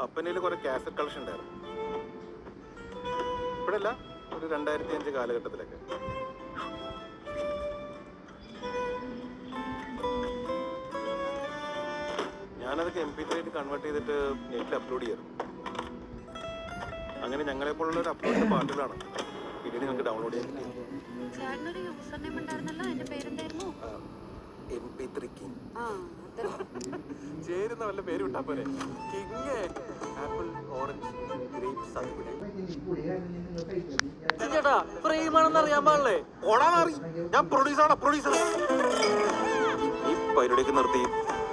അപ്പനയിൽ കുറെ cassette collection ഉണ്ടായിരുന്നു. ഇപ്പോഴല്ല, ഒരു 2005 കാലഘട്ടത്തിലൊക്കെ. ഞാനതൊക്കെ MP3 ആയിട്ട് കൺവേർട്ട് ചെയ്തിട്ട് നെറ്റിൽ അപ്ലോഡ് ചെയ്യാറ്. അങ്ങനെ ഞങ്ങളെ പോലുള്ള ഒരു അപ്ലോഡ് പാട്ടുകളാണ് പിന്നീട് നിങ്ങൾക്ക് ഡൗൺലോഡ് ചെയ്യാൻ പറ്റും. MP3 king. ചേരുന്ന വല്ല പേര് വിട്ടാ പോരെ. കിങ്, ആപ്പിൾ, ഓറഞ്ച്, ഗ്രേപ്പ്, ചേട്ടാ ഫ്രെയിമാണെന്ന് അറിയാൻ പാടില്ലേ? ഓടാനറി. ഞാൻ പ്രൊഡ്യൂസറാണ്, പ്രൊഡ്യൂസർ. ഈ പരിപാടിക്ക് നിർത്തി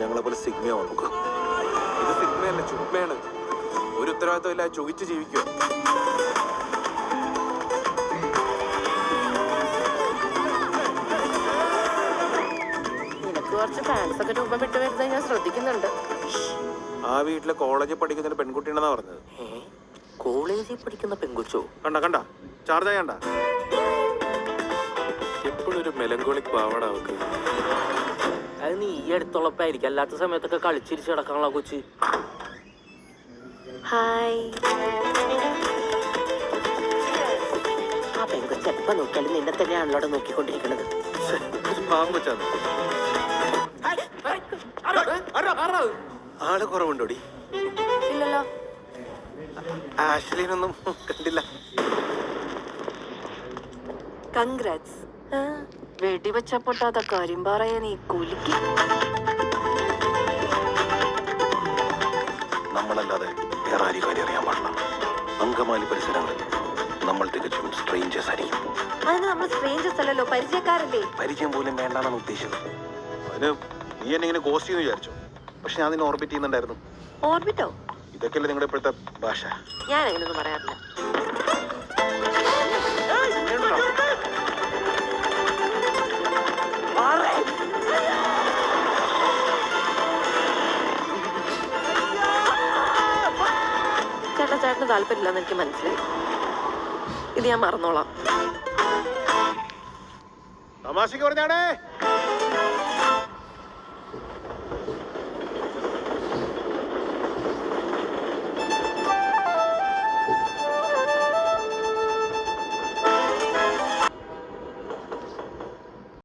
ഞങ്ങളെ പോലെ സിഗ്മയാവാൻ നോക്കുക. ഇത് സിഗ്മയല്ല, ചുഗ്മയാണ്. ഒരു ഉത്തരവാദിത്വം ഇല്ല, ചുകിച്ച് ജീവിക്കുക. കുറച്ച് ഫാൻസൊക്കെ രൂപം വിട്ട് വരുന്നത് ഞാൻ ശ്രദ്ധിക്കുന്നുണ്ട്. ആ വീട്ടിലെ കോളേജിൽ പഠിക്കുന്ന പെൺകുട്ടിയാണെന്നാ പറഞ്ഞത്. കോളേജിൽ പഠിക്കുന്ന പെൺകുച്ചോ? കണ്ട ചാർജ് ആയണ്ട. എപ്പോഴും ഒരു മെലങ്കോളിക് പാവാട അവക്ക്. അത് നീ ഈ അടുത്തുള്ളപ്പായിരിക്കും, അല്ലാത്ത സമയത്തൊക്കെ കളിച്ചിരിച്ച് കിടക്കാനുള്ള കൊച്ച്. ഹായ്. ആ പെൺകൊച്ച് എപ്പം നോക്കിയാലും നിന്നെ തന്നെയാണല്ലോ നോക്കിക്കൊണ്ടിരിക്കുന്നത്. ആള് കുറവുണ്ടോടി? ഇല്ലല്ലോ. ആശ്ലീനൊന്നും കണ്ടില്ല. കൺഗ്രാറ്റ്സ്. വെടിവെച്ച പൊട്ടാത്ത കാര്യം പറയാ നീ കുലുക്കി. നമ്മളല്ലാതെ വേറെ ആരും കാര്യം അറിയാൻ പാടില്ല. അങ്കമാലി പരിസരങ്ങളിൽ നമ്മൾ തികച്ചും സ്ട്രേഞ്ചേഴ്സ് ആയിരിക്കും. അതിന് നമ്മൾ സ്ട്രേഞ്ചേഴ്സ് അല്ലല്ലോ, പരിചയക്കാരല്ലേ. പരിചയം പോലും വേണ്ടാന്നാണ് ഉദ്ദേശിച്ചത്. അതിന് നീ എന്നെ ഇങ്ങനെ ഗോസ്റ്റ് ചെയ്യുന്നു വിചാരിച്ചു. പക്ഷെ ഞാൻ നിന്നെ ഓർബിറ്റ് ചെയ്യുന്നുണ്ടായിരുന്നു. ഓർബിറ്റോ? ഇതൊക്കെയല്ലേ നിങ്ങളുടെ ഇപ്പോഴത്തെ ഭാഷ. ഞാൻ അങ്ങനെയൊന്നും പറയാറില്ല. ചേട്ടന് താല്പര്യമില്ലെന്ന് എനിക്ക് മനസ്സിലായി. ഇത് ഞാൻ മറന്നോളാം. തമാശക്ക് പറഞ്ഞാണേ.